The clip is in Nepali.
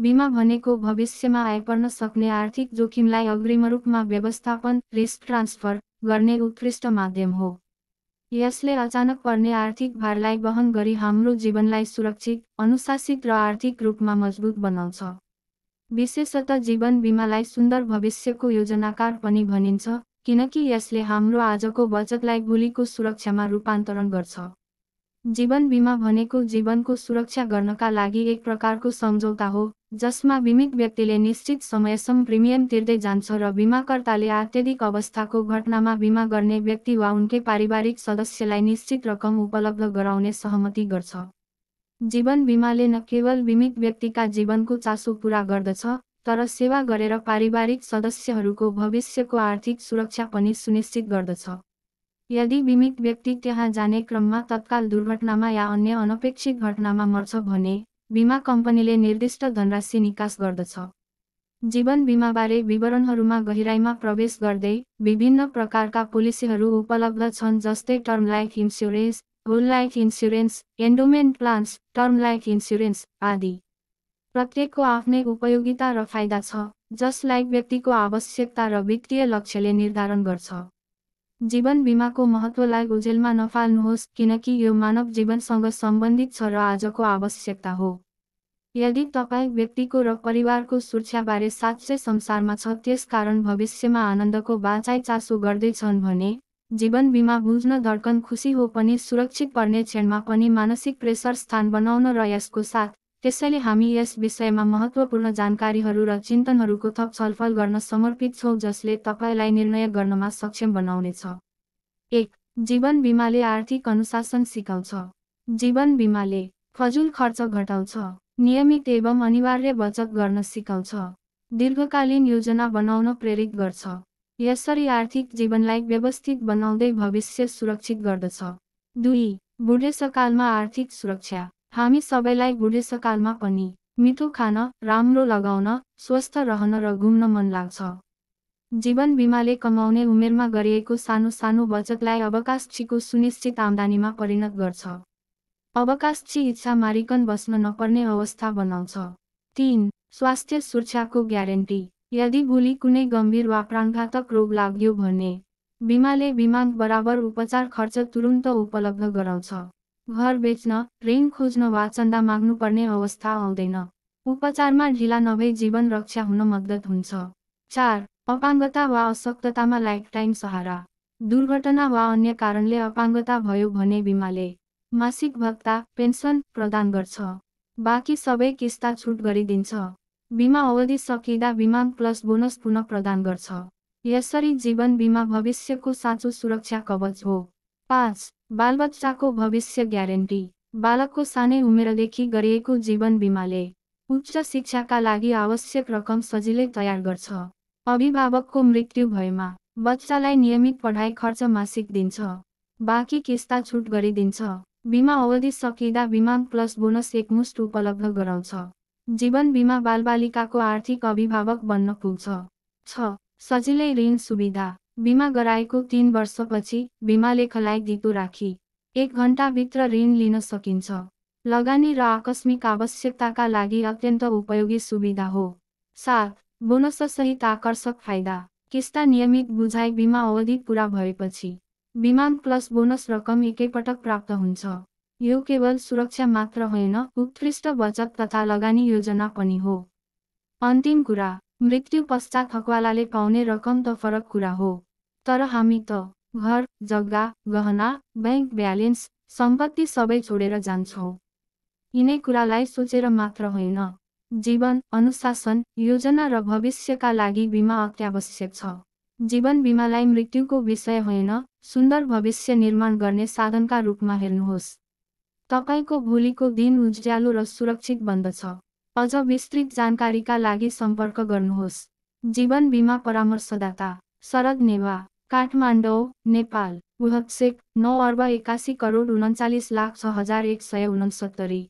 बीमा भनेको भविष्यमा आइपर्न सक्ने आर्थिक जोखिमलाई अग्रिम रूपमा व्यवस्थापन, रिस्क ट्रान्सफर गर्ने उत्कृष्ट माध्यम हो। यसले अचानक पर्ने आर्थिक भारलाई वहन गरी हाम्रो जीवनलाई सुरक्षित, अनुशासित र आर्थिक रूपमा मजबुत बनाउँछ। विशेषतः जीवन बीमालाई सुन्दर भविष्यको योजनाकार पनि भनिन्छ, किनकि यसले हाम्रो आजको बचतलाई भोलिको सुरक्षामा रूपान्तरण गर्छ। जीवन बीमा भनेको जीवनको सुरक्षा गर्नका लागि एक प्रकारको सम्झौता हो, जसमा बीमित व्यक्तिले निश्चित समयसम्म प्रिमियम तिर्दै जान्छ र बीमाकर्ताले अत्यधिक अवस्थाको घटनामा बीमा गर्ने व्यक्ति वा उनकै पारिवारिक सदस्यलाई निश्चित रकम उपलब्ध गराउने सहमति गर्छ। जीवन बीमाले न केवल बीमित व्यक्तिका जीवनको चासो पूरा गर्दछ, तर सेवा गरेर पारिवारिक सदस्यहरूको भविष्यको आर्थिक सुरक्षा पनि सुनिश्चित गर्दछ। यदि बीमित व्यक्ति त्यहाँ जाने क्रममा तत्काल दुर्घटनामा या अन्य अनपेक्षित घटनामा मर्छ भने बीमा कम्पनीले निर्दिष्ट धनराशि निकास गर्दछ। जीवन बीमाबारे विवरणहरूमा गहिराइमा प्रवेश गर्दै विभिन्न प्रकारका पोलिसीहरू उपलब्ध छन्, जस्तै term life insurance, whole life insurance, endowment plans, term life insurance आदि। प्रत्येकको आफ्नै उपयोगिता र फाइदा छ, जसलाई व्यक्तिको आवश्यकता र वित्तीय लक्ष्यले निर्धारण गर्छ। जीवन बीमाको महत्त्वलाई ओझेलमा नफाल्नुहोस्, किनकि यो मानव जीवनसँग सम्बन्धित छ र आजको आवश्यकता हो। यदि तपाईँ व्यक्तिको र परिवारको सुरक्षाबारे साँच्चै संसारमा छ, त्यसकारण भविष्यमा आनन्दको बाँचाइ चासो गर्दैछन् भने जीवन बीमा बुझ्न धड्कन खुसी हो पनि सुरक्षित पर्ने क्षणमा पनि मानसिक प्रेसर स्थान बनाउन र यसको साथ। त्यसैले हामी यस विषयमा महत्त्वपूर्ण जानकारीहरू र चिन्तनहरूको थप छलफल गर्न समर्पित छौँ, जसले तपाईँलाई निर्णय गर्नमा सक्षम बनाउनेछ। 1. जीवन बीमाले आर्थिक अनुशासन सिकाउँछ। जीवन बीमाले फजुल खर्च घटाउँछ, नियमित एवं अनिवार्य बचत गर्न सिकाउँछ, दीर्घकालीन योजना बनाउन प्रेरित गर्छ। यसरी आर्थिक जीवनलाई व्यवस्थित बनाउँदै भविष्य सुरक्षित गर्दछ। 2. बुढेसकालमा आर्थिक सुरक्षा। हामी सबैलाई बुढेसकालमा पनि मिठो खान, राम्रो लगाउन, स्वस्थ रहन र घुम्न मन लाग्छ। जीवन बीमाले कमाउने उमेरमा गरिएको सानो सानो बचतलाई अवकाशको सुनिश्चित आम्दानीमा परिणत गर्छ। अवकाशची इच्छा मारिकन बस्न नपर्ने अवस्था बनाउँछ। 3. स्वास्थ्य सुरक्षाको ग्यारेन्टी। यदि भोलि कुनै गम्भीर वा प्राणघातक रोग लाग्यो भने बीमाले बिमा बराबर उपचार खर्च तुरुन्त उपलब्ध गराउँछ। घर बेच्न, ऋण खोज्न वा चन्दा माग्नुपर्ने अवस्था आउँदैन। उपचारमा ढिला नभई जीवन रक्षा हुन मद्दत हुन्छ। 4. अपाङ्गता वा अशक्ततामा लाइफटाइम सहारा। दुर्घटना वा अन्य कारणले अपाङ्गता भयो भने बीमाले मासिक भत्ता, पेन्सन प्रदान गर्छ। बाँकी सबै किस्ता छुट गरिदिन्छ। बीमा अवधि सकिँदा बीमा प्लस बोनस पुनः प्रदान गर्छ। यसरी जीवन बीमा भविष्यको साँचो सुरक्षा कवच हो। 5. बालबच्चाको भविष्य ग्यारेन्टी। बालकको सानै उमेरदेखि गरिएको जीवन बीमाले उच्च शिक्षाका लागि आवश्यक रकम सजिलै तयार गर्छ। अभिभावकको मृत्यु भएमा बच्चालाई नियमित पढाइ खर्च मासिक दिन्छ। बाँकी किस्ता छुट गरिदिन्छ। बीमा अवधि सकिँदा बीमा प्लस बोनस एकमुष्ट उपलब्ध गराउँछ। जीवन बीमा बालबालिकाको आर्थिक अभिभावक बन्न पुग्छ। 6. सजिलै ऋण सुविधा। बीमा गराएको 3 वर्षपछि बीमा लेखलाई धितो राखी 1 घण्टाभित्र ऋण लिन सकिन्छ। लगानी र आकस्मिक आवश्यकताका लागि अत्यन्त उपयोगी सुविधा हो। 7. बोनससहित आकर्षक फाइदा। किस्ता नियमित बुझाइ बीमा अवधि पूरा भएपछि बीमा प्लस बोनस रकम एकैपटक प्राप्त हुन्छ। यो केवल सुरक्षा मात्र होइन, उत्कृष्ट बचत तथा लगानी योजना पनि हो। अन्तिम कुरा, मृत्यु पश्चात हकवालाले पाउने रकम त फरक कुरा हो, तर हामी त घर, जग्गा, गहना, बैंक ब्यालेन्स, सम्पत्ति सबै छोडेर जान्छौँ। यिनै कुरालाई सोचेर मात्र होइन, जीवन, अनुशासन, योजना र भविष्यका लागि बीमा अत्यावश्यक छ। जीवन बीमालाई मृत्युको विषय होइन, सुन्दर भविष्य निर्माण गर्ने साधनका रूपमा हेर्नुहोस्। तपाईको भोलिको दिन उज्यालो र सुरक्षित बन्दछ। अझ विस्तृत जानकारीका लागि सम्पर्क गर्नुहोस्। जीवन बीमा परामर्शदाता शरद नेवा, काठमाडौँ, नेपाल। WhatsApp 9 अर्ब 81 करोड 39 लाख 6,169।